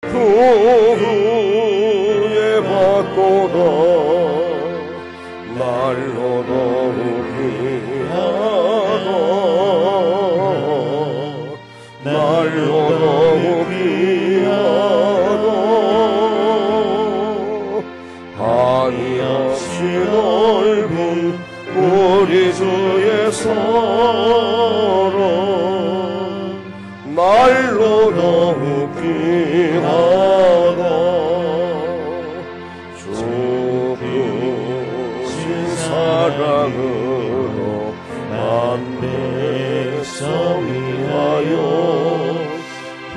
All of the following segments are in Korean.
구해받도다. 날로 더욱 귀하다. 날로 더욱 귀하다. 한이없이 넓은 우리 주의 사랑, 날로 더욱 귀하다. 주 크신 사랑으로 난 백성 위하여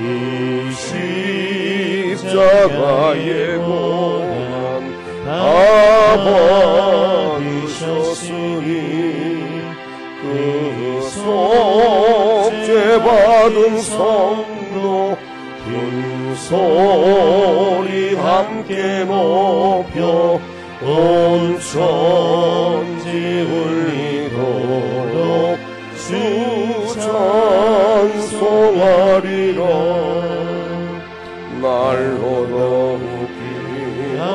이 십자가의 고난 다 받으셨으니 그 속죄 받은 성도 큰 소리 함께 높여 온 천지 울리도록 주 찬송하리라. 날로 더욱 귀하다.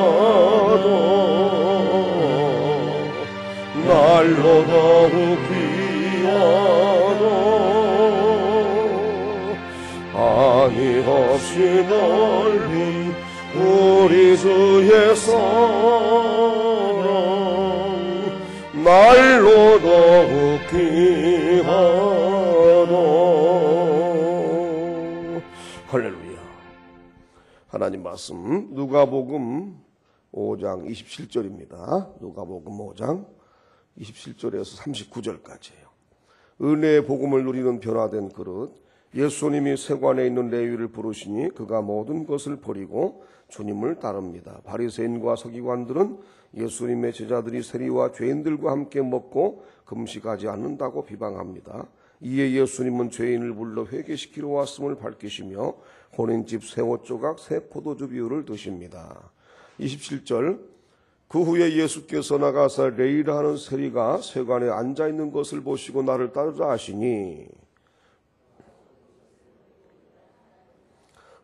날로 더욱 귀하다. 한이없이 넓은 우리 주의 사랑, 날로 더욱 귀하다. 할렐루야. 하나님 말씀 누가복음 5장 27절입니다. 누가복음 5장 27절에서 39절까지예요. 은혜의 복음을 누리는 변화된 그릇. 예수님이 세관에 있는 레위를 부르시니 그가 모든 것을 버리고 주님을 따릅니다. 바리새인과 서기관들은 예수님의 제자들이 세리와 죄인들과 함께 먹고 금식하지 않는다고 비방합니다. 이에 예수님은 죄인을 불러 회개시키러 왔음을 밝히시며 혼인집 새 옷 조각 새 포도주 비유를 드십니다. 27절. 그 후에 예수께서 나가사 레위라 하는 세리가 세관에 앉아있는 것을 보시고 나를 따르라 하시니,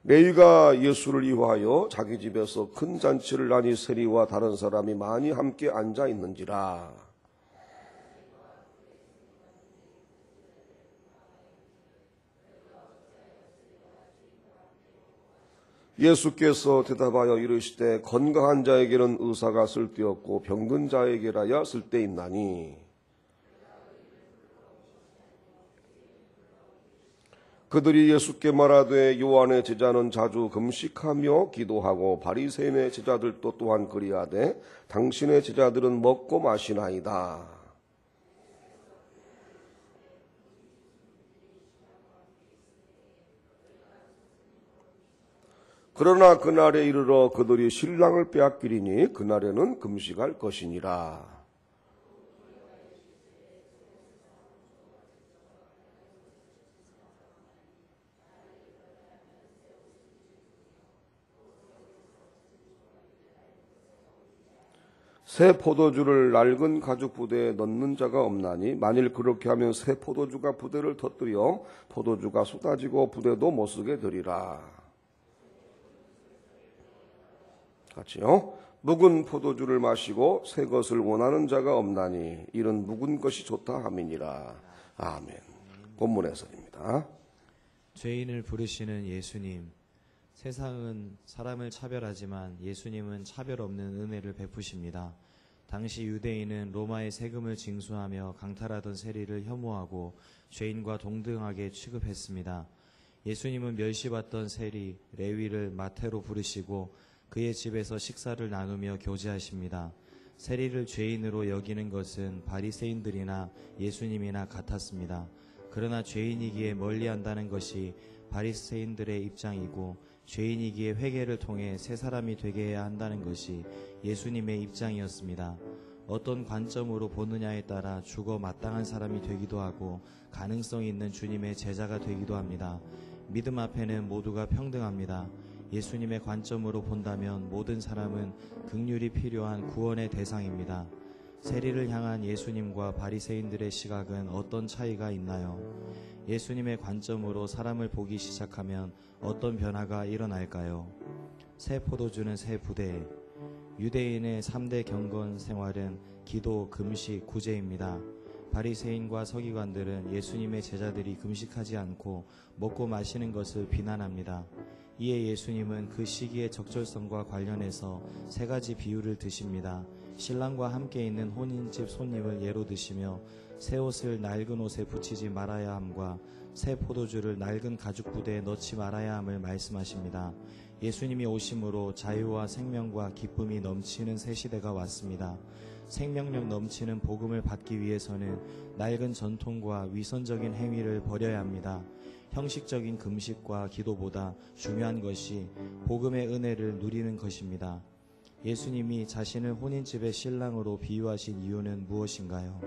레위가 예수를 이화하여 자기 집에서 큰 잔치를 나니 세리와 다른 사람이 많이 함께 앉아있는지라. 예수께서 대답하여 이르시되 건강한 자에게는 의사가 쓸데없고 병든 자에게라야 쓸데있나니, 그들이 예수께 말하되 요한의 제자는 자주 금식하며 기도하고 바리새인의 제자들도 또한 그리하되 당신의 제자들은 먹고 마시나이다. 그러나 그날에 이르러 그들이 신랑을 빼앗기리니 그날에는 금식할 것이니라. 새 포도주를 낡은 가죽 부대에 넣는 자가 없나니 만일 그렇게 하면 새 포도주가 부대를 터뜨려 포도주가 쏟아지고 부대도 못 쓰게 되리라. 같이요. 묵은 포도주를 마시고 새 것을 원하는 자가 없나니 이런 묵은 것이 좋다 함이니라. 아멘. 본문 해설입니다. 죄인을 부르시는 예수님. 세상은 사람을 차별하지만 예수님은 차별 없는 은혜를 베푸십니다. 당시 유대인은 로마의 세금을 징수하며 강탈하던 세리를 혐오하고 죄인과 동등하게 취급했습니다. 예수님은 멸시받던 세리 레위를 마태로 부르시고 그의 집에서 식사를 나누며 교제하십니다. 세리를 죄인으로 여기는 것은 바리새인들이나 예수님이나 같았습니다. 그러나 죄인이기에 멀리한다는 것이 바리새인들의 입장이고 죄인이기에 회개를 통해 새 사람이 되게 해야 한다는 것이 예수님의 입장이었습니다. 어떤 관점으로 보느냐에 따라 죽어 마땅한 사람이 되기도 하고 가능성 있는 주님의 제자가 되기도 합니다. 믿음 앞에는 모두가 평등합니다. 예수님의 관점으로 본다면 모든 사람은 긍휼이 필요한 구원의 대상입니다. 세리를 향한 예수님과 바리새인들의 시각은 어떤 차이가 있나요? 예수님의 관점으로 사람을 보기 시작하면 어떤 변화가 일어날까요? 새 포도주는 새 부대. 유대인의 3대 경건 생활은 기도, 금식, 구제입니다. 바리새인과 서기관들은 예수님의 제자들이 금식하지 않고 먹고 마시는 것을 비난합니다. 이에 예수님은 그 시기의 적절성과 관련해서 3가지 비유를 드십니다. 신랑과 함께 있는 혼인집 손님을 예로 드시며 새 옷을 낡은 옷에 붙이지 말아야 함과 새 포도주를 낡은 가죽 부대에 넣지 말아야 함을 말씀하십니다. 예수님이 오심으로 자유와 생명과 기쁨이 넘치는 새 시대가 왔습니다. 생명력 넘치는 복음을 받기 위해서는 낡은 전통과 위선적인 행위를 버려야 합니다. 형식적인 금식과 기도보다 중요한 것이 복음의 은혜를 누리는 것입니다. 예수님이 자신을 혼인집의 신랑으로 비유하신 이유는 무엇인가요?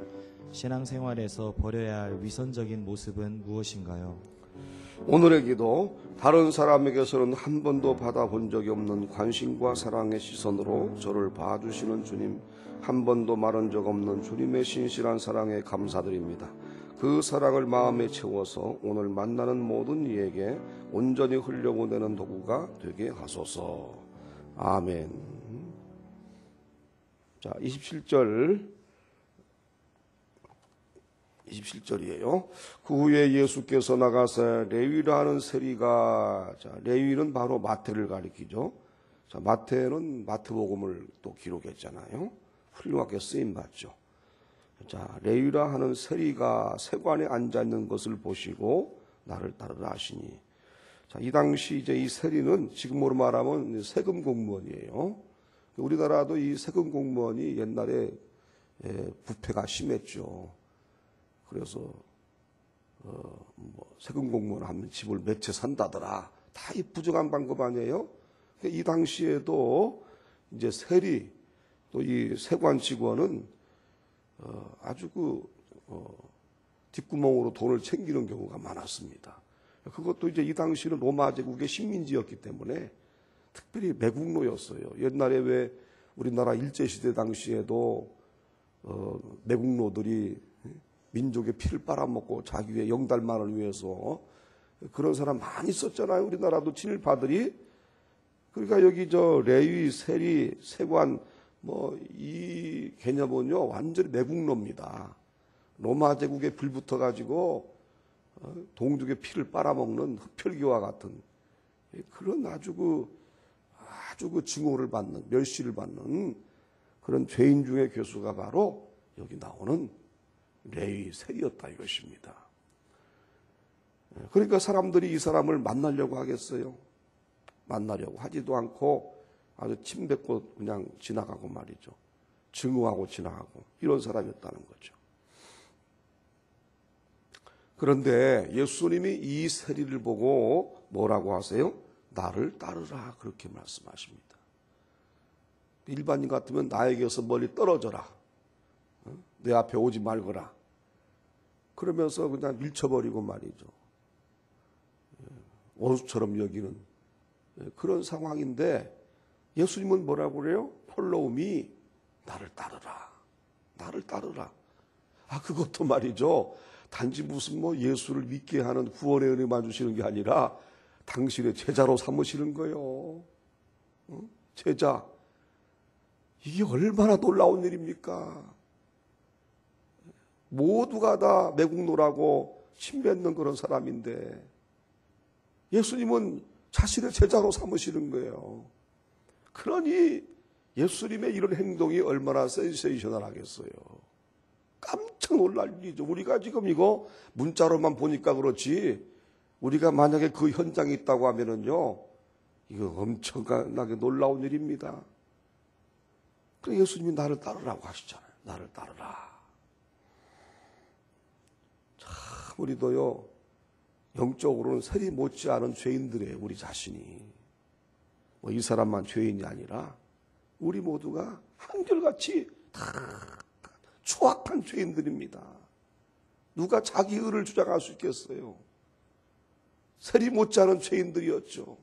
신앙생활에서 버려야 할 위선적인 모습은 무엇인가요? 오늘의 기도, 다른 사람에게서는 한 번도 받아본 적이 없는 관심과 사랑의 시선으로 저를 봐주시는 주님, 한 번도 말한 적 없는 주님의 신실한 사랑에 감사드립니다. 그 사랑을 마음에 채워서 오늘 만나는 모든 이에게 온전히 흘려보내는 도구가 되게 하소서. 아멘. 자, 27절이에요. 그 후에 예수께서 나가서 레위라 하는 세리가, 자, 레위는 바로 마태를 가리키죠. 자, 마태는 마태복음을 또 기록했잖아요. 훌륭하게 쓰임 받죠. 자, 레위라 하는 세리가 세관에 앉아 있는 것을 보시고 나를 따르라 하시니. 자, 이 당시 이제 이 세리는 지금으로 말하면 세금 공무원이에요. 우리나라도 이 세금 공무원이 옛날에 부패가 심했죠. 그래서 세금 공무원 하면 집을 몇 채 산다더라. 다 이 부정한 방법 아니에요? 이 당시에도 이제 세리 또 이 세관 직원은 아주 뒷구멍으로 돈을 챙기는 경우가 많았습니다. 그것도 이제 이 당시는 로마 제국의 식민지였기 때문에 특별히 매국노였어요. 옛날에 왜 우리나라 일제시대 당시에도 매국노들이 민족의 피를 빨아먹고 자기의 영달만을 위해서 그런 사람 많이 있었잖아요. 우리나라도 친일파들이. 그러니까 여기 저 레위, 세리, 세관 이 개념은요 완전히 매국노입니다. 로마 제국에 불붙어 가지고 동족의 피를 빨아먹는 흡혈귀와 같은 그런 아주 그 증오를 받는, 멸시를 받는 그런 죄인 중의 괴수가 바로 여기 나오는 레위, 세리였다 이것입니다. 그러니까 사람들이 이 사람을 만나려고 하겠어요? 만나려고 하지도 않고 아주 침 뱉고 그냥 지나가고 말이죠. 증오하고 지나가고 이런 사람이었다는 거죠. 그런데 예수님이 이 세리를 보고 뭐라고 하세요? 나를 따르라 그렇게 말씀하십니다. 일반인 같으면 나에게서 멀리 떨어져라. 내 앞에 오지 말거라. 그러면서 그냥 밀쳐버리고 말이죠. 원수처럼 여기는 그런 상황인데 예수님은 뭐라고 그래요? Follow me. 나를 따르라. 나를 따르라. 그것도 말이죠. 단지 무슨 예수를 믿게 하는 구원의 은혜만 주시는 게 아니라 당신의 제자로 삼으시는 거예요. 제자. 이게 얼마나 놀라운 일입니까? 모두가 다 매국노라고 침뱉는 그런 사람인데 예수님은 자신의 제자로 삼으시는 거예요. 그러니 예수님의 이런 행동이 얼마나 센세이셔널하겠어요. 깜짝 놀랄 일이죠. 우리가 지금 이거 문자로만 보니까 그렇지 우리가 만약에 그 현장에 있다고 하면은요 이거 엄청나게 놀라운 일입니다. 그래서 예수님이 나를 따르라고 하시잖아요. 나를 따르라. 참 우리도요 영적으로는 세리 못지않은 죄인들이에요. 우리 자신이. 이 사람만 죄인이 아니라 우리 모두가 한결같이 다 추악한 죄인들입니다. 누가 자기 의를 주장할 수 있겠어요? 세리 못지않은 죄인들이었죠.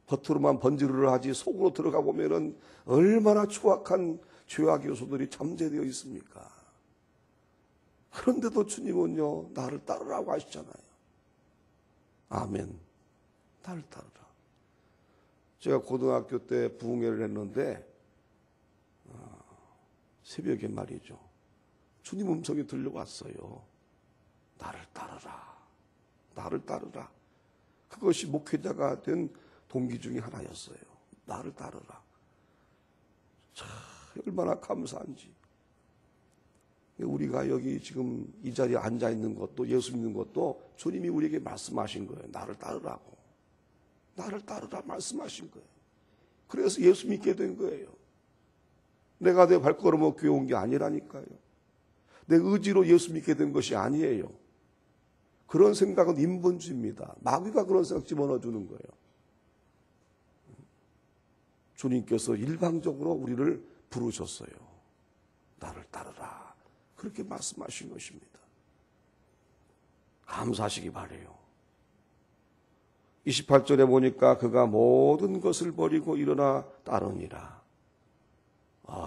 겉으로만 번지르르 하지 속으로 들어가 보면은 얼마나 추악한 죄악 요소들이 잠재되어 있습니까? 그런데도 주님은요, 나를 따르라고 하시잖아요. 아멘. 나를 따르라. 제가 고등학교 때 부흥회를 했는데 새벽에 말이죠. 주님 음성이 들려왔어요. 나를 따르라. 나를 따르라. 그것이 목회자가 된 동기 중에 하나였어요. 나를 따르라. 참 얼마나 감사한지. 우리가 여기 지금 이 자리에 앉아 있는 것도, 예수 믿는 것도 주님이 우리에게 말씀하신 거예요. 나를 따르라고. 나를 따르라 말씀하신 거예요. 그래서 예수 믿게 된 거예요. 내가 내 발걸음을 교회 온 게 아니라니까요. 내 의지로 예수 믿게 된 것이 아니에요. 그런 생각은 인본주의입니다. 마귀가 그런 생각 집어넣어 주는 거예요. 주님께서 일방적으로 우리를 부르셨어요. 나를 따르라. 그렇게 말씀하신 것입니다. 감사하시기 바라요. 28절에 보니까 그가 모든 것을 버리고 일어나 따르니라.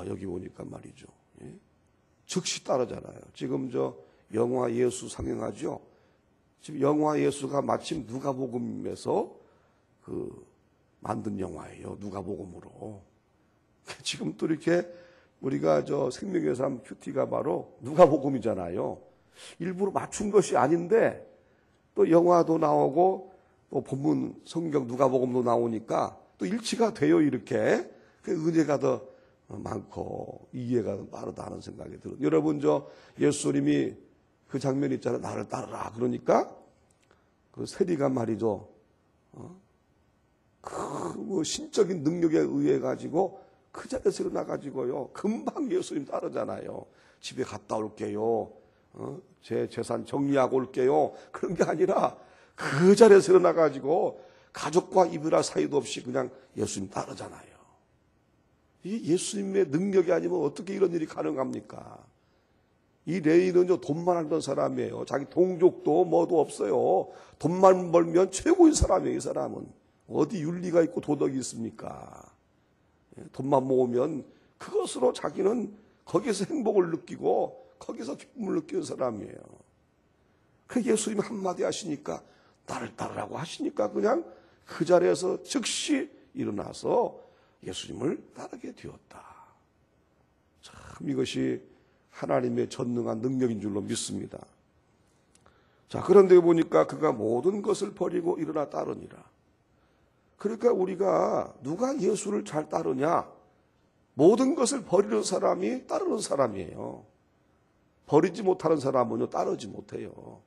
여기 보니까 말이죠. 예? 즉시 따르잖아요. 지금 저 영화 예수 상영하죠. 지금 영화 예수가 마침 누가복음에서 만든 영화예요. 누가복음으로. 지금 또 이렇게 우리가 저 생명의 삶 큐티가 바로 누가복음이잖아요. 일부러 맞춘 것이 아닌데 또 영화도 나오고 또 본문 성경 누가복음도 나오니까 또 일치가 돼요. 이렇게 그 은혜가 더 많고 이해가 더 빠르다 하는 생각이 들어요. 여러분 저 예수님이 그 장면 있잖아요. 나를 따르라 그러니까 그 세리가 말이죠. 그 신적인 능력에 의해 가지고 그 자리에서 일어나가지고요. 금방 예수님 따르잖아요. 집에 갔다 올게요. 제 재산 정리하고 올게요. 그런 게 아니라 그 자리에서 일어나가지고 가족과 이별할 사이도 없이 그냥 예수님 따르잖아요. 이 예수님의 능력이 아니면 어떻게 이런 일이 가능합니까? 이 레이는요, 돈만 알던 사람이에요. 자기 동족도 뭐도 없어요. 돈만 벌면 최고인 사람이에요, 이 사람은. 어디 윤리가 있고 도덕이 있습니까? 돈만 모으면 그것으로 자기는 거기서 행복을 느끼고 거기서 기쁨을 느끼는 사람이에요. 그 예수님이 한마디 하시니까 나를 따르라고 하시니까 그냥 그 자리에서 즉시 일어나서 예수님을 따르게 되었다. 참 이것이 하나님의 전능한 능력인 줄로 믿습니다. 자, 그런데 보니까 그가 모든 것을 버리고 일어나 따르니라. 그러니까 우리가 누가 예수를 잘 따르냐? 모든 것을 버리는 사람이 따르는 사람이에요. 버리지 못하는 사람은요, 따르지 못해요.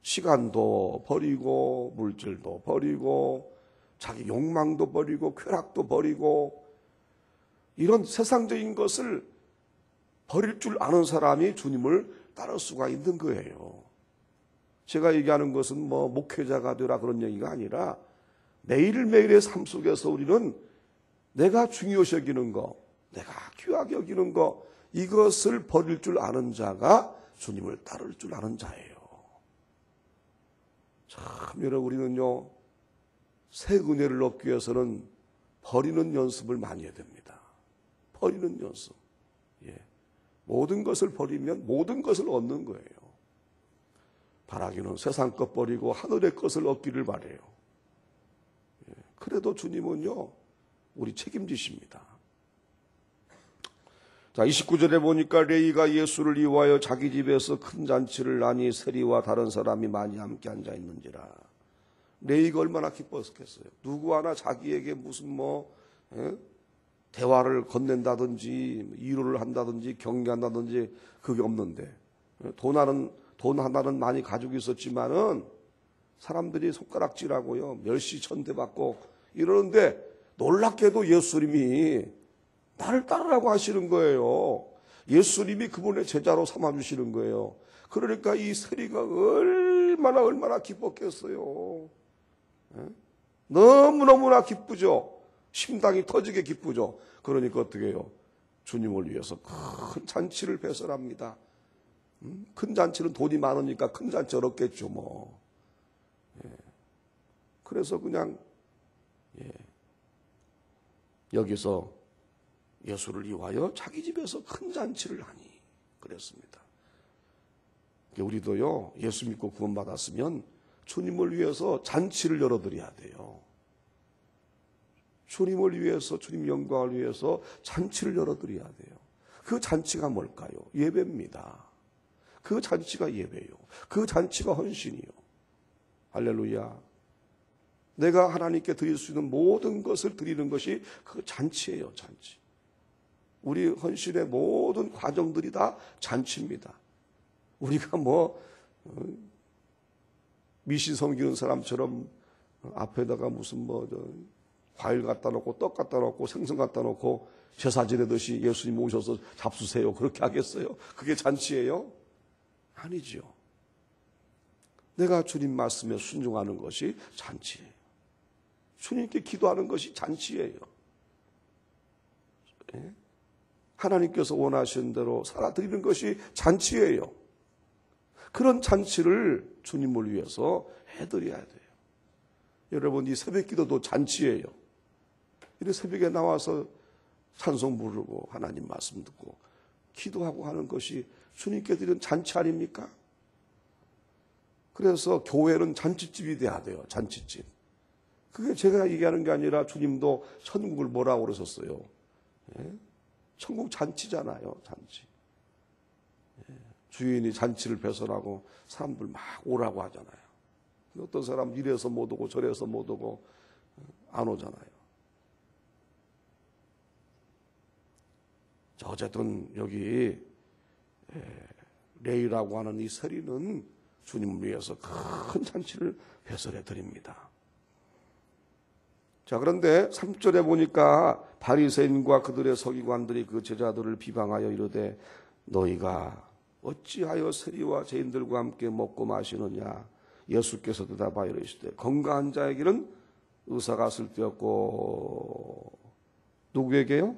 시간도 버리고, 물질도 버리고, 자기 욕망도 버리고, 쾌락도 버리고, 이런 세상적인 것을 버릴 줄 아는 사람이 주님을 따를 수가 있는 거예요. 제가 얘기하는 것은 뭐 목회자가 되라 그런 얘기가 아니라 매일매일의 삶 속에서 우리는 내가 중요시 여기는 거, 내가 귀하게 여기는 거, 이것을 버릴 줄 아는 자가 주님을 따를 줄 아는 자예요. 참 여러분 우리는요, 새 은혜를 얻기 위해서는 버리는 연습을 많이 해야 됩니다. 버리는 연습. 예. 모든 것을 버리면 모든 것을 얻는 거예요. 바라기는 세상 것 버리고 하늘의 것을 얻기를 바라요. 예. 그래도 주님은요, 우리 책임지십니다. 자, 29절에 보니까 레이가 예수를 이와여 자기 집에서 큰 잔치를 나니 세리와 다른 사람이 많이 함께 앉아 있는지라. 레이가 얼마나 기뻤겠어요. 누구 하나 자기에게 무슨 대화를 건넨다든지 위로를 한다든지 경계한다든지 그게 없는데 돈 하나는 많이 가지고 있었지만은 사람들이 손가락질하고요 멸시천대받고 이러는데 놀랍게도 예수님이 나를 따르라고 하시는 거예요. 예수님이 그분의 제자로 삼아주시는 거예요. 그러니까 이 세리가 얼마나 기뻤겠어요. 너무너무나 기쁘죠. 심장이 터지게 기쁘죠. 그러니까 어떻게 해요? 주님을 위해서 큰 잔치를 배설합니다. 큰 잔치는 돈이 많으니까 큰 잔치 어렵겠죠 뭐. 예. 그래서 그냥 여기서 예수를 위하여 자기 집에서 큰 잔치를 하니 그랬습니다. 우리도요, 예수 믿고 구원받았으면 주님을 위해서 잔치를 열어드려야 돼요. 주님을 위해서, 주님 영광을 위해서 잔치를 열어드려야 돼요. 그 잔치가 뭘까요? 예배입니다. 그 잔치가 예배요. 그 잔치가 헌신이요. 할렐루야. 내가 하나님께 드릴 수 있는 모든 것을 드리는 것이 그 잔치예요, 잔치. 우리 헌신의 모든 과정들이 다 잔치입니다. 우리가 미신 섬기는 사람처럼 앞에다가 무슨 과일 갖다 놓고 떡 갖다 놓고 생선 갖다 놓고 제사 지내듯이 예수님 오셔서 잡수세요. 그렇게 하겠어요? 그게 잔치예요? 아니죠. 내가 주님 말씀에 순종하는 것이 잔치예요. 주님께 기도하는 것이 잔치예요. 하나님께서 원하시는 대로 살아드리는 것이 잔치예요. 그런 잔치를 주님을 위해서 해드려야 돼요. 여러분, 이 새벽 기도도 잔치예요. 이렇게 새벽에 나와서 찬송 부르고 하나님 말씀 듣고 기도하고 하는 것이 주님께 드리는 잔치 아닙니까? 그래서 교회는 잔치집이 돼야 돼요. 잔치집. 그게 제가 얘기하는 게 아니라 주님도 천국을 뭐라고 그러셨어요? 천국 잔치잖아요. 잔치. 주인이 잔치를 배설하고 사람들 막 오라고 하잖아요. 어떤 사람 이래서 못 오고 저래서 못 오고 안 오잖아요. 자, 어쨌든 여기 레이라고 하는 이 세리는 주님을 위해서 큰 잔치를 배설해 드립니다. 자, 그런데 3절에 보니까 바리새인과 그들의 서기관들이 그 제자들을 비방하여 이르되 너희가 어찌하여 세리와 죄인들과 함께 먹고 마시느냐. 예수께서 대답하여 이르시되 건강한 자에게는 의사가 쓸데없고 누구에게요?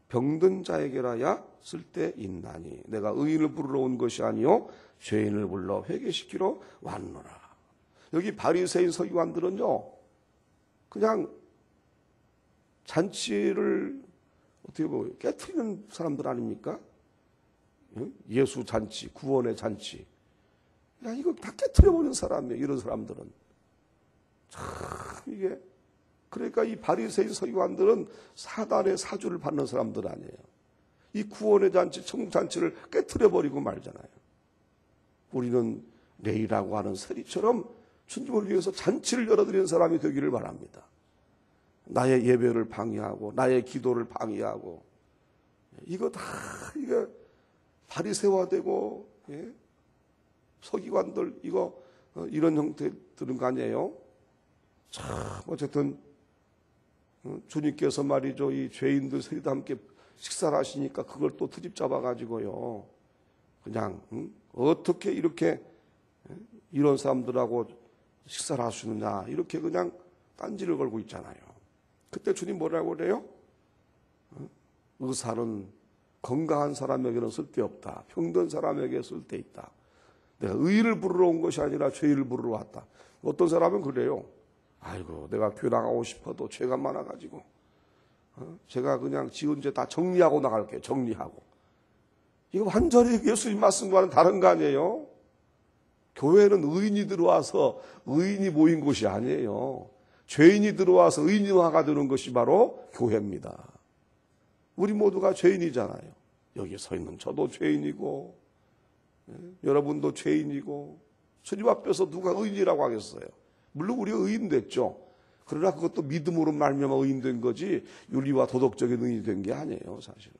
병든 자에게라야 쓸데있나니 내가 의인을 부르러 온 것이 아니요 죄인을 불러 회개시키러 왔노라. 여기 바리새인 서기관들은요, 그냥 잔치를 어떻게 보면 깨트리는 사람들 아닙니까? 예수 잔치, 구원의 잔치. 야, 이거 다 깨트려버리는 사람이에요. 이런 사람들은. 참, 이게. 그러니까 이 바리새인 서기관들은 사단의 사주를 받는 사람들 아니에요. 이 구원의 잔치, 천국 잔치를 깨트려버리고 말잖아요. 우리는 레이라고 하는 세리처럼 주님을 위해서 잔치를 열어드리는 사람이 되기를 바랍니다. 나의 예배를 방해하고 나의 기도를 방해하고 이거 다 이게 바리새화되고 서기관들 이거 이런 형태 들은 거 아니에요? 참 어쨌든 주님께서 말이죠, 이 죄인들 세리도 함께 식사를 하시니까 그걸 또 트집 잡아가지고요, 그냥 어떻게 이렇게 이런 사람들하고 식사를 할 수 있느냐 이렇게 그냥 딴지를 걸고 있잖아요. 그때 주님 뭐라고 그래요? 의사는 건강한 사람에게는 쓸데없다. 병든 사람에게 쓸데있다. 내가 의인을 부르러 온 것이 아니라 죄인을 부르러 왔다. 어떤 사람은 그래요. 아이고, 내가 교회 나가고 싶어도 죄가 많아가지고 제가 그냥 지은 죄 다 정리하고 나갈게요. 정리하고. 이거 완전히 예수님 말씀과는 다른 거 아니에요? 교회는 의인이 들어와서 의인이 모인 곳이 아니에요. 죄인이 들어와서 의인화가 되는 것이 바로 교회입니다. 우리 모두가 죄인이잖아요. 여기 서 있는 저도 죄인이고 여러분도 죄인이고 주님 앞에서 누가 의인이라고 하겠어요? 물론 우리가 의인 됐죠. 그러나 그것도 믿음으로 말미암아 의인 된 거지 윤리와 도덕적인 의인이 된 게 아니에요. 사실은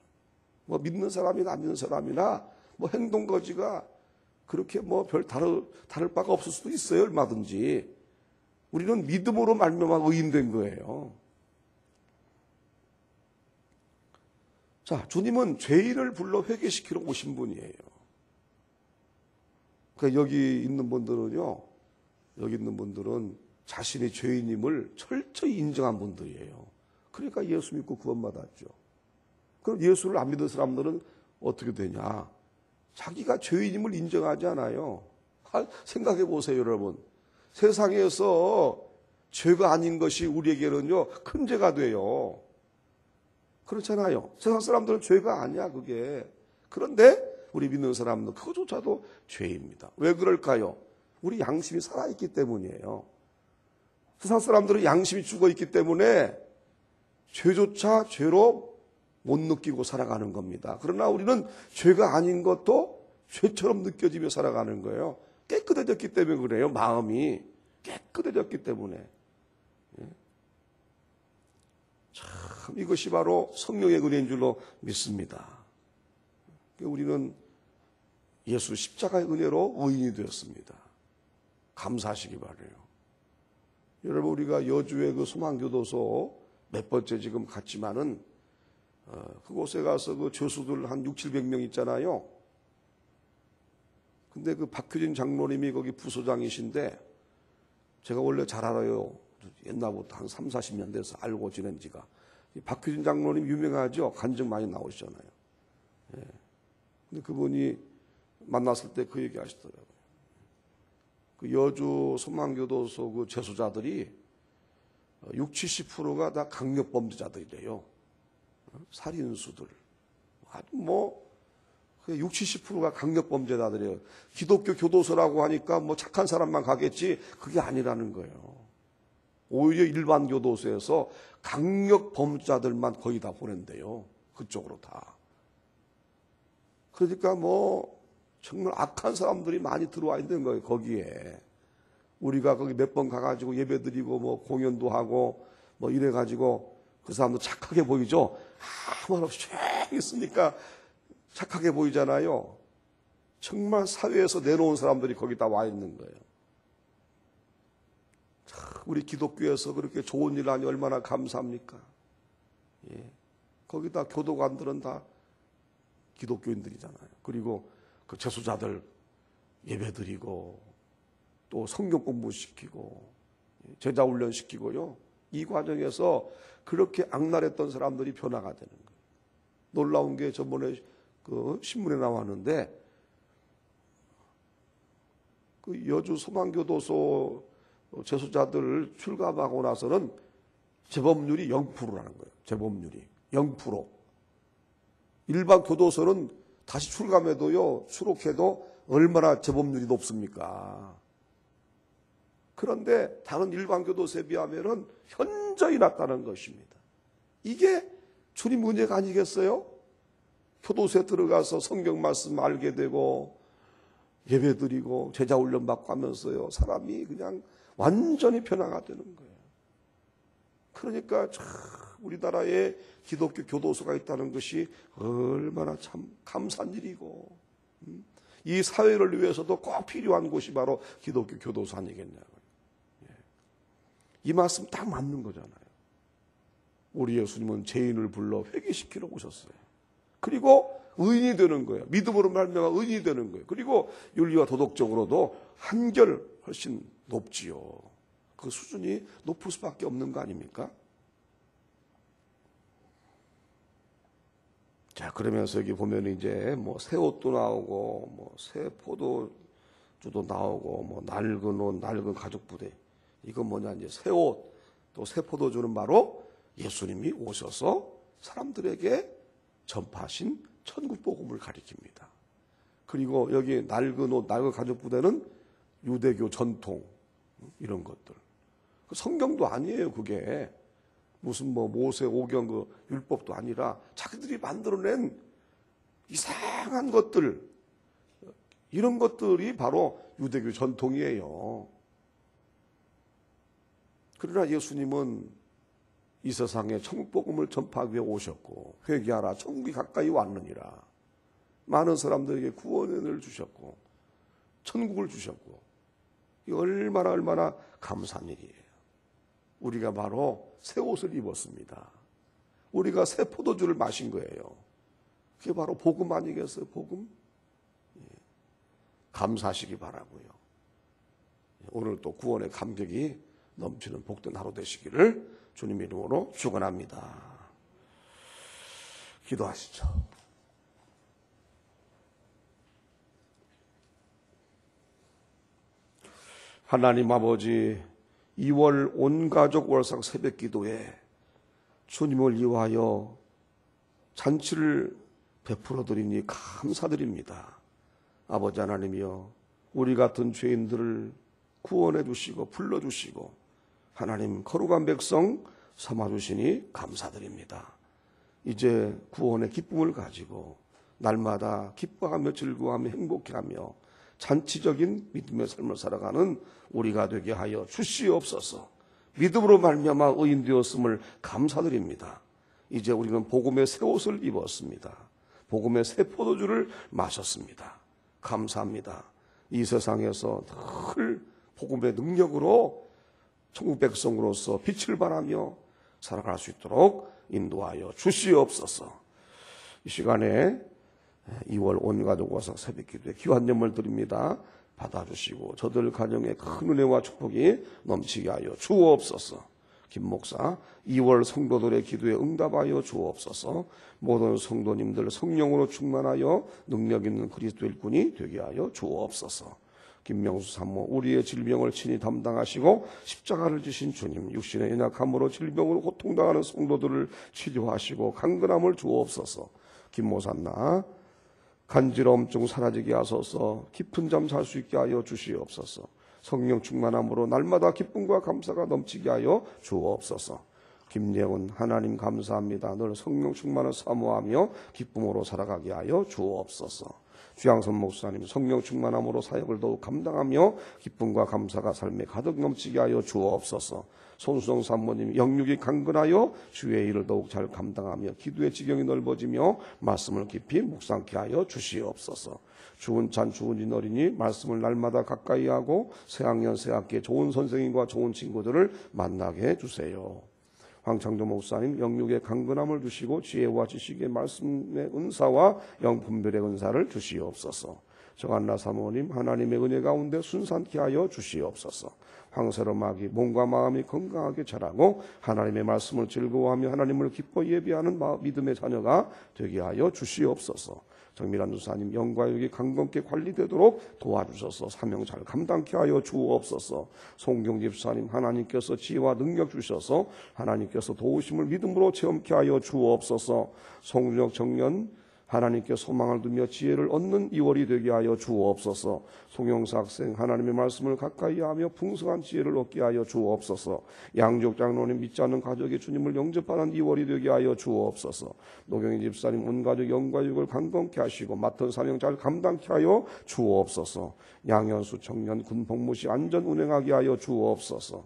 뭐 믿는 사람이나 안 믿는 사람이나 뭐 행동 거지가 그렇게 뭐 별 다를 바가 없을 수도 있어요. 얼마든지. 우리는 믿음으로 말미암아 의인 된 거예요. 자, 주님은 죄인을 불러 회개시키러 오신 분이에요. 그러니까 여기 있는 분들은 자신이 죄인임을 철저히 인정한 분들이에요. 그러니까 예수 믿고 구원받았죠. 그럼 예수를 안 믿는 사람들은 어떻게 되냐? 자기가 죄인임을 인정하지 않아요. 생각해 보세요, 여러분. 세상에서 죄가 아닌 것이 우리에게는요, 큰 죄가 돼요. 그렇잖아요. 세상 사람들은 죄가 아니야, 그게. 그런데 우리 믿는 사람은 그거조차도 죄입니다. 왜 그럴까요? 우리 양심이 살아있기 때문이에요. 세상 사람들은 양심이 죽어있기 때문에 죄조차 죄로 못 느끼고 살아가는 겁니다. 그러나 우리는 죄가 아닌 것도 죄처럼 느껴지며 살아가는 거예요. 깨끗해졌기 때문에 그래요. 마음이 깨끗해졌기 때문에. 참 이것이 바로 성령의 은혜인 줄로 믿습니다. 우리는 예수 십자가의 은혜로 의인이 되었습니다. 감사하시기 바라요. 여러분, 우리가 여주의 그 소망교도소 몇 번째 지금 갔지만은 그곳에 가서 그 교수들 한 600~700명 있잖아요. 근데 그 박효진 장로님이 거기 부소장이신데 제가 원래 잘 알아요. 옛날부터 한 30~40년 돼서 알고 지낸 지가. 박효진 장로님 유명하죠? 간증 많이 나오시잖아요. 예. 근데 그분이 만났을 때 그 얘기 하시더라고요. 그 여주 소망교도소 그 재소자들이 60~70%가 다 강력범죄자들이래요. 살인수들. 아주 60~70%가 강력범죄자들이에요. 기독교 교도소라고 하니까 착한 사람만 가겠지, 그게 아니라는 거예요. 오히려 일반 교도소에서 강력범죄자들만 거의 다 보낸대요. 그쪽으로 다. 그러니까 정말 악한 사람들이 많이 들어와 있는 거예요, 거기에. 우리가 거기 몇 번 가가지고 예배 드리고 공연도 하고 이래가지고 그 사람도 착하게 보이죠? 아무 말 없이 쫙 있으니까 착하게 보이잖아요. 정말 사회에서 내놓은 사람들이 거기 다 와 있는 거예요. 우리 기독교에서 그렇게 좋은 일 하니 얼마나 감사합니까? 예. 거기다 교도관들은 다 기독교인들이잖아요. 그리고 그 재수자들 예배드리고 또 성경 공부시키고 제자 훈련시키고요. 이 과정에서 그렇게 악랄했던 사람들이 변화가 되는 거예요. 놀라운 게 저번에 그 신문에 나왔는데 그 여주 소망교도소 재소자들 출감하고 나서는 재범률이 0%라는 거예요. 재범률이 0%. 일반 교도소는 다시 출감해도요, 수록해도 얼마나 재범률이 높습니까? 그런데 다른 일반 교도소에 비하면은 현저히 낮다는 것입니다. 이게 주님 은혜가 아니겠어요? 교도소에 들어가서 성경 말씀 알게 되고 예배드리고 제자 훈련 받고 하면서요, 사람이 그냥 완전히 변화가 되는 거예요. 그러니까 참 우리나라에 기독교 교도소가 있다는 것이 얼마나 참 감사한 일이고, 이 사회를 위해서도 꼭 필요한 곳이 바로 기독교 교도소 아니겠냐고요. 이 말씀 딱 맞는 거잖아요. 우리 예수님은 죄인을 불러 회개시키러 오셨어요. 그리고 의인이 되는 거예요. 믿음으로 말미암아 의인이 되는 거예요. 그리고 윤리와 도덕적으로도 한결 훨씬 높지요. 그 수준이 높을 수밖에 없는 거 아닙니까? 자, 그러면서 여기 보면 이제 새 옷도 나오고 새 포도주도 나오고 낡은 옷, 낡은 가죽 부대. 이건 뭐냐, 이제 새 옷, 또 새 포도주는 바로 예수님이 오셔서 사람들에게 전파하신 천국 복음을 가리킵니다. 그리고 여기 낡은 옷, 낡은 가죽 부대는 유대교 전통, 이런 것들. 성경도 아니에요, 그게. 무슨 모세 오경 그 율법도 아니라 자기들이 만들어낸 이상한 것들, 이런 것들이 바로 유대교 전통이에요. 그러나 예수님은 이 세상에 천국 복음을 전파하기 위해 오셨고, 회개하라 천국이 가까이 왔느니라. 많은 사람들에게 구원을 주셨고 천국을 주셨고, 이 얼마나 감사한 일이에요. 우리가 바로 새 옷을 입었습니다. 우리가 새 포도주를 마신 거예요. 그게 바로 복음 아니겠어요? 복음? 감사하시기 바라고요. 오늘 또 구원의 감격이 넘치는 복된 하루 되시기를 주님 이름으로 축원합니다. 기도하시죠. 하나님 아버지, 2월 온가족 월상 새벽 기도에 주님을 위하여 잔치를 베풀어 드리니 감사드립니다. 아버지 하나님이여, 우리 같은 죄인들을 구원해 주시고 불러주시고 하나님 거룩한 백성 삼아주시니 감사드립니다. 이제 구원의 기쁨을 가지고 날마다 기뻐하며 즐거워하며 행복해하며 잔치적인 믿음의 삶을 살아가는 우리가 되게 하여 주시옵소서. 믿음으로 말미암아 의인 되었음을 감사드립니다. 이제 우리는 복음의 새 옷을 입었습니다. 복음의 새 포도주를 마셨습니다. 감사합니다. 이 세상에서 늘 복음의 능력으로 천국 백성으로서 빛을 발하며 살아갈 수 있도록 인도하여 주시옵소서. 이 시간에 2월 온 가족 와서 새벽 기도에 귀한 예물 드립니다. 받아주시고 저들 가정에 큰 은혜와 축복이 넘치게 하여 주옵소서. 김 목사 2월 성도들의 기도에 응답하여 주옵소서. 모든 성도님들 성령으로 충만하여 능력 있는 그리스도 일꾼이 되게 하여 주옵소서. 김명수 사모 우리의 질병을 친히 담당하시고 십자가를 지신 주님, 육신의 연약함으로 질병으로 고통당하는 성도들을 치료하시고 강건함을 주옵소서. 김모산나 간지러움증 사라지게 하소서. 깊은 잠 잘 수 있게 하여 주시옵소서. 성령 충만함으로 날마다 기쁨과 감사가 넘치게 하여 주옵소서. 김예훈 하나님 감사합니다. 늘 성령 충만을 사모하며 기쁨으로 살아가게 하여 주옵소서. 주양선 목사님 성령 충만함으로 사역을 더욱 감당하며 기쁨과 감사가 삶에 가득 넘치게 하여 주옵소서. 손수정 사모님 영육이 강건하여 주의 일을 더욱 잘 감당하며 기도의 지경이 넓어지며 말씀을 깊이 묵상케 하여 주시옵소서. 주은찬 주은진 어린이 말씀을 날마다 가까이 하고 새학년 새학기에 좋은 선생님과 좋은 친구들을 만나게 해주세요. 황창조 목사님 영육의 강건함을 주시고 지혜와 지식의 말씀의 은사와 영분별의 은사를 주시옵소서. 정한나 사모님 하나님의 은혜 가운데 순산케 하여 주시옵소서. 황세로 마귀 몸과 마음이 건강하게 자라고 하나님의 말씀을 즐거워하며 하나님을 기뻐 예배하는 믿음의 자녀가 되게 하여 주시옵소서. 정밀한 주사님 영과 육이 강건케 관리되도록 도와주셔서 사명 잘 감당케 하여 주옵소서. 송경 집사님 하나님께서 지혜와 능력 주셔서 하나님께서 도우심을 믿음으로 체험케 하여 주옵소서. 송준혁 청년 하나님께 소망을 두며 지혜를 얻는 2월이 되게 하여 주옵소서. 송영사 학생 하나님의 말씀을 가까이 하며 풍성한 지혜를 얻게 하여 주옵소서. 양족 장로님 믿지 않는 가족이 주님을 영접하는 2월이 되게 하여 주옵소서. 노경희 집사님 온 가족 영과 육을 강건케 하시고 맡은 사명 잘 감당케 하여 주옵소서. 양현수 청년 군 복무시 안전 운행하게 하여 주옵소서.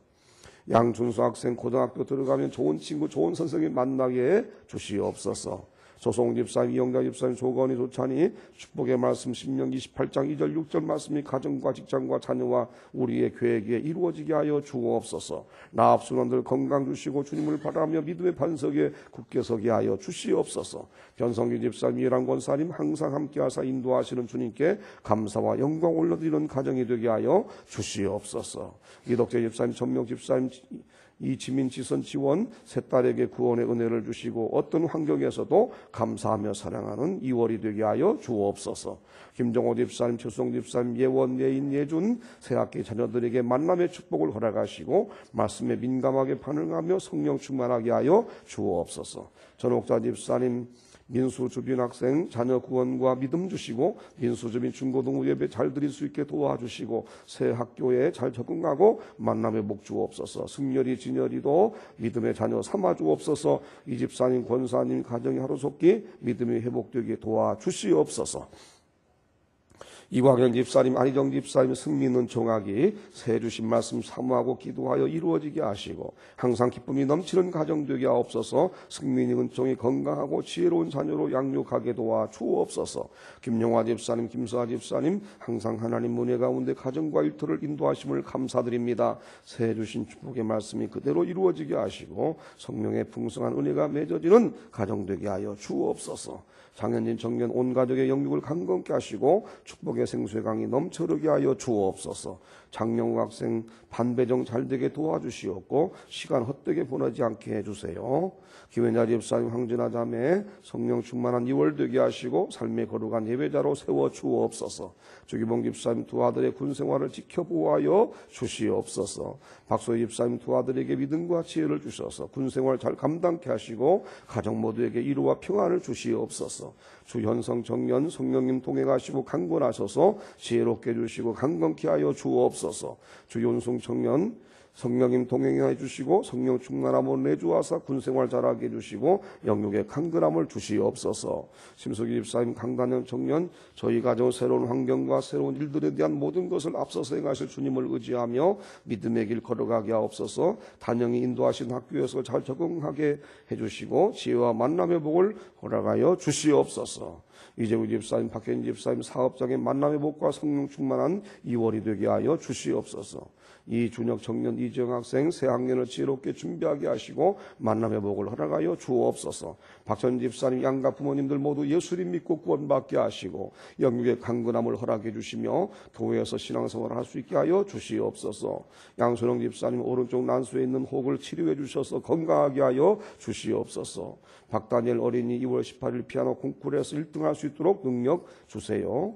양준수 학생 고등학교 들어가면 좋은 친구 좋은 선생님 만나게 해 주시옵소서. 조송 집사님, 이영자 집사님, 조건희 조찬이 축복의 말씀 신명기 28장 2절 6절 말씀이 가정과 직장과 자녀와 우리의 계획에 이루어지게 하여 주옵소서. 나 앞순원들 건강 주시고 주님을 바라며 믿음의 반석에 굳게 서게 하여 주시옵소서. 변성규 집사님, 이랑 권사님 항상 함께하사 인도하시는 주님께 감사와 영광 올려드리는 가정이 되게 하여 주시옵소서. 이덕재 집사님, 전명 집사님, 이지민 지선 지원 세 딸에게 구원의 은혜를 주시고 어떤 환경에서도 감사하며 사랑하는 2월이 되게 하여 주옵소서. 김정호 집사님, 최수성 집사님, 예원, 예인, 예준 새학기 자녀들에게 만남의 축복을 허락하시고 말씀에 민감하게 반응하며 성령 충만하게 하여 주옵소서. 전옥자 집사님, 민수주빈 학생 자녀 구원과 믿음 주시고 민수주빈 중고등부 예배 잘 드릴 수 있게 도와주시고 새 학교에 잘 적응하고 만남의 복 주옵소서. 승열이 진열이도 믿음의 자녀 삼아 주옵소서. 이 집사님 권사님 가정이 하루속히 믿음이 회복되게 도와주시옵소서. 이광현 집사님, 안희정 집사님, 승민은 종학이 새 주신 말씀 사모하고 기도하여 이루어지게 하시고 항상 기쁨이 넘치는 가정 되게 하옵소서. 승민이 은총이 건강하고 지혜로운 자녀로 양육하게 도와 주옵소서. 김용화 집사님, 김수아 집사님 항상 하나님 은혜 가운데 가정과 일터를 인도하심을 감사드립니다. 새 주신 축복의 말씀이 그대로 이루어지게 하시고 성령의 풍성한 은혜가 맺어지는 가정 되게 하여 주옵소서. 장현진 청년 온 가족의 영육을 강건케 하시고 축복의 생수의 강이 넘쳐르게 하여 주옵소서. 장영욱 학생 반배정 잘 되게 도와주시옵고 시간 헛되게 보내지 않게 해주세요. 김현자 집사님, 황진아 자매 성령 충만한 2월 되게 하시고 삶의 거룩한 예배자로 세워주옵소서. 주기봉 집사님 두 아들의 군생활을 지켜보아여 주시옵소서. 박소희 집사님 두 아들에게 믿음과 지혜를 주셔서 군생활 잘 감당케 하시고 가정 모두에게 이루와 평안을 주시옵소서. 주현성 정년 성령님 동행하시고 강건하셔서 지혜롭게 해주시고 강건케 하여 주옵소서. 주윤송 청년 성령님 동행해 주시고 성령 충만함을 내주하사 군생활 잘하게 해주시고 영육의 강건함을 주시옵소서. 심석희 집사님, 강단영 청년 저희 가정 새로운 환경과 새로운 일들에 대한 모든 것을 앞서서 행하실 주님을 의지하며 믿음의 길 걸어가게 하옵소서. 단영이 인도하신 학교에서 잘 적응하게 해주시고 지혜와 만남의 복을 허락하여 주시옵소서. 이재우 집사님, 박현진 집사님 사업장의 만남의 복과 성령 충만한 2월이 되게 하여 주시옵소서. 이준혁 청년, 이정 학생 새 학년을 지혜롭게 준비하게 하시고 만남의 복을 허락하여 주옵소서. 박전 집사님, 양가 부모님들 모두 예수님 믿고 구원받게 하시고 영육의 강건함을 허락해 주시며 교회에서 신앙생활을 할 수 있게 하여 주시옵소서. 양소영 집사님 오른쪽 난수에 있는 혹을 치료해 주셔서 건강하게 하여 주시옵소서. 박다니엘 어린이 2월 18일 피아노 콩쿠르에서 1등할 수 있도록 능력 주세요.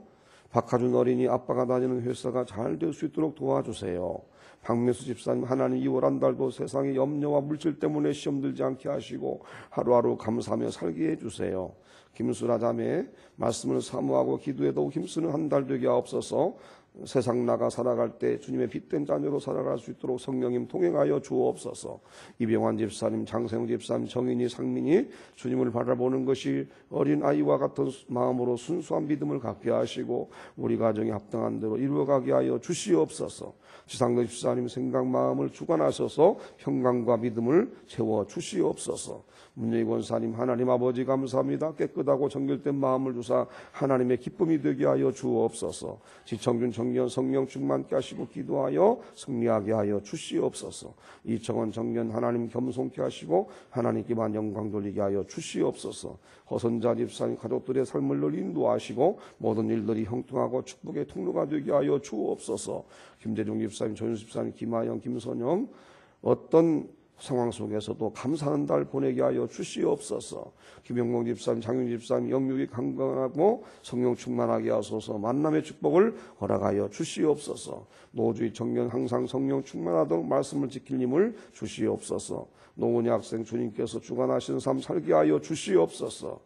박하준 어린이 아빠가 다니는 회사가 잘 될 수 있도록 도와주세요. 박명수 집사님, 하나님 2월 한 달도 세상의 염려와 물질 때문에 시험 들지 않게 하시고 하루하루 감사하며 살게 해주세요. 김수라 자매, 말씀을 사모하고 기도에 더욱 힘쓰는 한 달 되게 하옵소서. 세상 나가 살아갈 때 주님의 빛된 자녀로 살아갈 수 있도록 성령님 통행하여 주옵소서. 이병환 집사님, 장세웅 집사님, 정인이, 상민이 주님을 바라보는 것이 어린 아이와 같은 마음으로 순수한 믿음을 갖게 하시고 우리 가정에 합당한 대로 이루어가게 하여 주시옵소서. 지상도 집사님 생각 마음을 주관하셔서 평강과 믿음을 채워 주시옵소서. 문예희 권사님, 하나님 아버지 감사합니다. 깨끗하고 정결된 마음을 주사 하나님의 기쁨이 되게 하여 주옵소서. 지청준 청년 성령 충만케 하시고 기도하여 승리하게 하여 주시옵소서. 이청원 청년 하나님 겸손케 하시고 하나님께만 영광 돌리게 하여 주시옵소서. 허선자 집사님 가족들의 삶을 늘 인도하시고 모든 일들이 형통하고 축복의 통로가 되게 하여 주옵소서. 김재중 집사님, 조윤수 집사님, 김하영, 김선영 어떤 상황 속에서도 감사하는 달 보내게 하여 주시옵소서. 김영봉 집사님, 장윤 집사님 영육이 강건하고 성령 충만하게 하소서. 만남의 축복을 허락하여 주시옵소서. 노주의 청년 항상 성령 충만하도록 말씀을 지킬 힘을 주시옵소서. 노은희 학생 주님께서 주관하시는 삶 살게 하여 주시옵소서.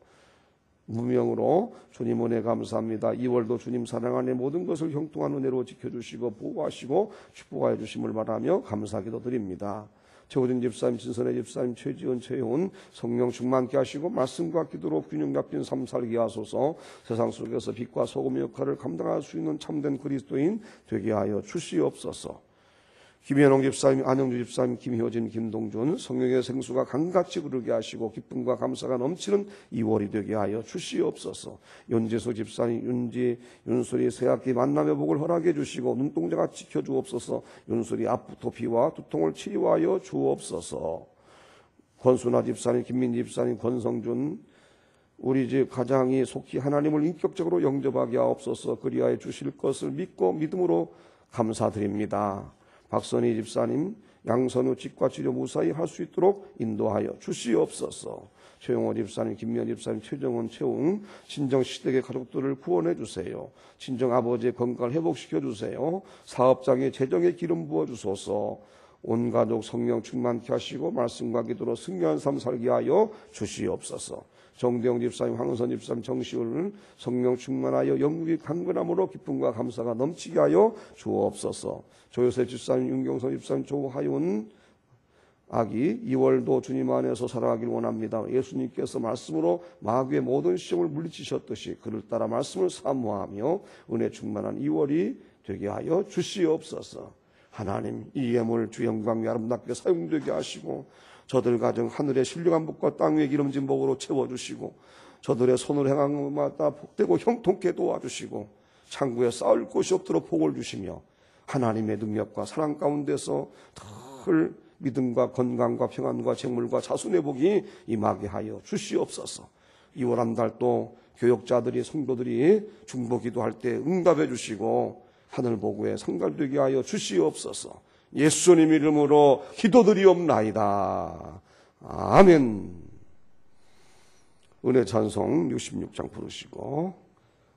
무명으로 주님 은혜 감사합니다. 2월도 주님 사랑 안에 모든 것을 형통한 은혜로 지켜주시고 보호하시고 축복하여 주심을 바라며 감사기도 드립니다. 최호진 집사님, 진선혜 집사님, 최지은, 최용은 성령 충만케 하시고 말씀과 기도로 균형 잡힌 삶 살게 하소서. 세상 속에서 빛과 소금의 역할을 감당할 수 있는 참된 그리스도인 되게 하여 주시옵소서. 김현홍 집사님, 안영주 집사님, 김효진, 김동준 성령의 생수가 강같이 흐르게 하시고 기쁨과 감사가 넘치는 2월이 되게 하여 주시옵소서. 윤재수 집사님, 윤솔이 새학기 만남의 복을 허락해 주시고 눈동자가 지켜주옵소서. 윤솔이 아토피와 두통을 치료하여 주옵소서. 권순아 집사님, 김민지 집사님, 권성준 우리 집 가장이 속히 하나님을 인격적으로 영접하게 하옵소서. 그리하여 주실 것을 믿고 믿음으로 감사드립니다. 박선희 집사님, 양선우 치과치료 무사히 할 수 있도록 인도하여 주시옵소서. 최용호 집사님, 김미연 집사님, 최정원, 최웅 친정시댁의 가족들을 구원해 주세요. 친정아버지의 건강을 회복시켜 주세요. 사업장에 재정의 기름 부어 주소서. 온 가족 성령 충만케 하시고 말씀과 기도로 승리한 삶 살게 하여 주시옵소서. 정대영 집사님, 황은선 집사님, 정시울은 성령 충만하여 영육이 강건함으로 기쁨과 감사가 넘치게 하여 주옵소서. 조요셉 집사님, 윤경선 집사님, 조하윤 아기 2월도 주님 안에서 살아가길 원합니다. 예수님께서 말씀으로 마귀의 모든 시험을 물리치셨듯이 그를 따라 말씀을 사모하며 은혜 충만한 2월이 되게 하여 주시옵소서. 하나님, 이 예물 주 영광이 아름답게 사용되게 하시고 저들 가정 하늘의 신령한 복과 땅 위의 기름진 복으로 채워주시고 저들의 손을 행한 것마다 복되고 형통케 도와주시고 창구에 쌓을 곳이 없도록 복을 주시며 하나님의 능력과 사랑 가운데서 늘 믿음과 건강과 평안과 재물과 자손의 복이 임하게 하여 주시옵소서. 2월 한 달도 교역자들이 성도들이 중보 기도할 때 응답해 주시고 하늘보고에 성갈되게 하여 주시옵소서. 예수님 이름으로 기도드리옵나이다. 아멘. 은혜 찬송 66장 부르시고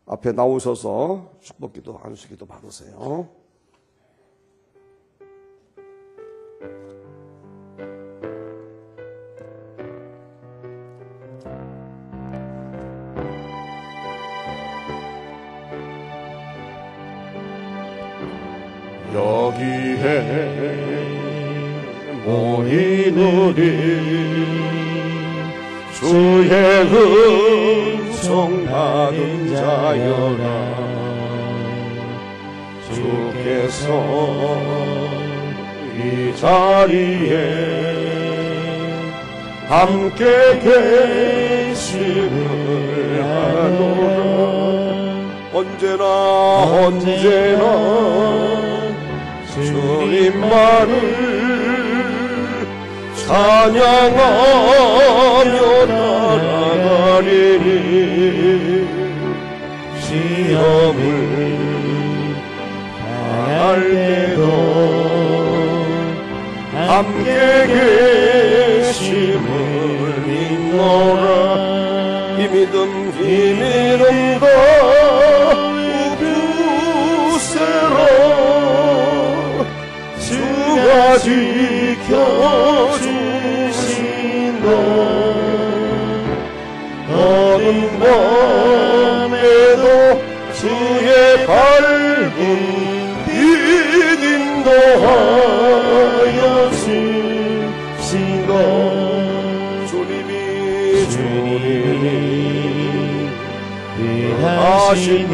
앞에 나오셔서 축복기도 안수기도 받으세요. 여기에 모인 우리 주의 은총 받은 자여라. 주께서 이 자리에 함께 계심을 아노라. 언제나 주님만을 찬양하며 나아가리니 시험을 당할 때도 함께 계심을 믿노라. 이 믿음도 우두세라. 주가 지켜주신다. 어두운 밤에도 주의 밝은 빛 인도하여 주신다. 주님이 하시니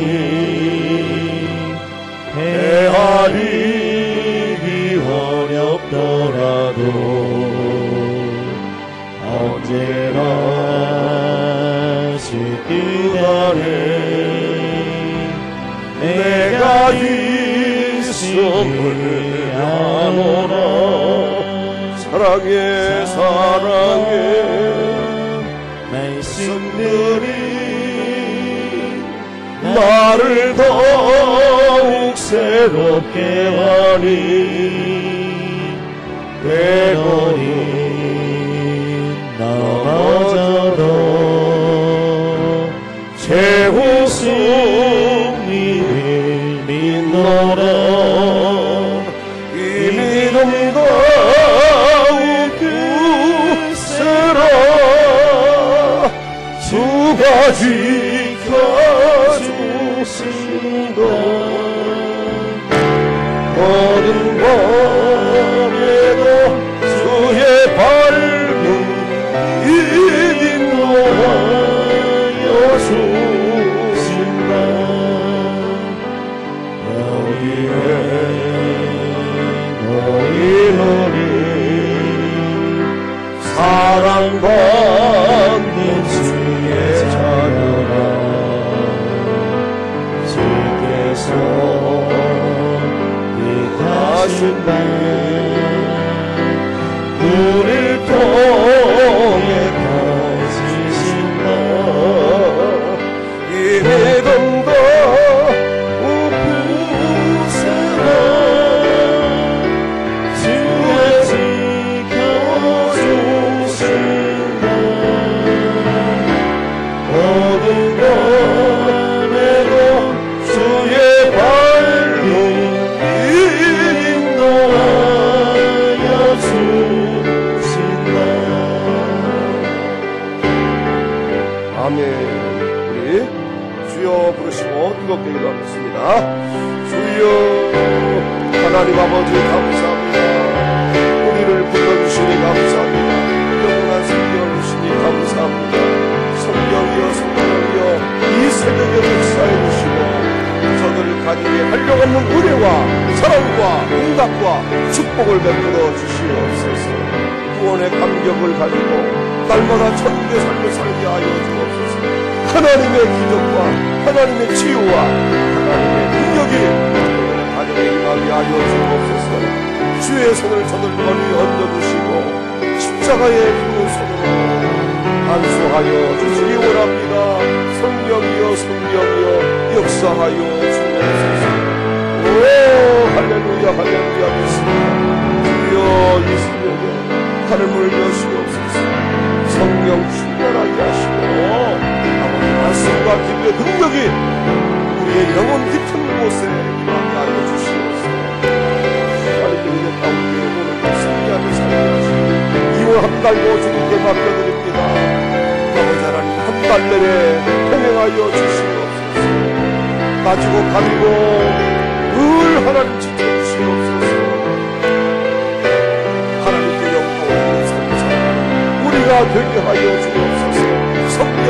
헤아리기 어렵더라도 언제나 그 안에 내가 있음을 아노라. 사랑해 말씀들이 나를 더욱 새롭게 하니 때로는 넘어져도 재우승리를 믿노라. 이 믿음도 굳세라. 주가 지켜주신다. 어두운 밤에도 주의 밝은 빛 인도하여 주신다. 여기에 너희 사랑받는 주의 자녀라. 주께서 하신다. 우릴 통해 퍼지신다. 이 믿음도 우프세라. 주의 지켜주신다. 어두운 밤에도 주의 밝은 아멘. 우리 주여 부르시고 뜨겁게 기도하겠습니다. 주여 하나님 아버지 감사합니다. 우리를 불러주시니 감사합니다. 영원한 성경 주시니 감사합니다. 성령이여 성령이여 이 새벽에 역사해 주시고 저들을 가지게 하려고 하는 은혜와 사랑과 응답과 축복을 베풀어 주시옵소서. 구원의 감격을 가지고 날마다 천국의 삶을 살게 하여 주옵소서. 하나님의 기적과 하나님의 치유와 하나님의 능력이 가정에 임하게 하여 주옵소서. 주의 손을 저들 머리 얹어주시고 십자가의 푸른 손으로 안수하여 주시기 원합니다. 성령이여 성령이여 역사하여 주옵소서. 오 할렐루야 할렐루야 됐습니다. 주여 이 새벽에 하늘을 여시옵소서. 성령 충만하게 하시고 아버지 말씀과 기도의 능력이 우리의 영혼 깊은 곳에 임하게 하여 주시옵소서. 하나님께 은혜 가운데 오늘도 승리하며 살게 하시고 2월 한 달도 주님께 맡겨드립니다. 아버지 하나님 한 달 내내 평행하여 주시옵소서. 가지고 가지고 늘 하나님 지켜주시옵소서. 하나님께 영광을 드리는 삶 우리가 되게 하여 주옵소서. 성령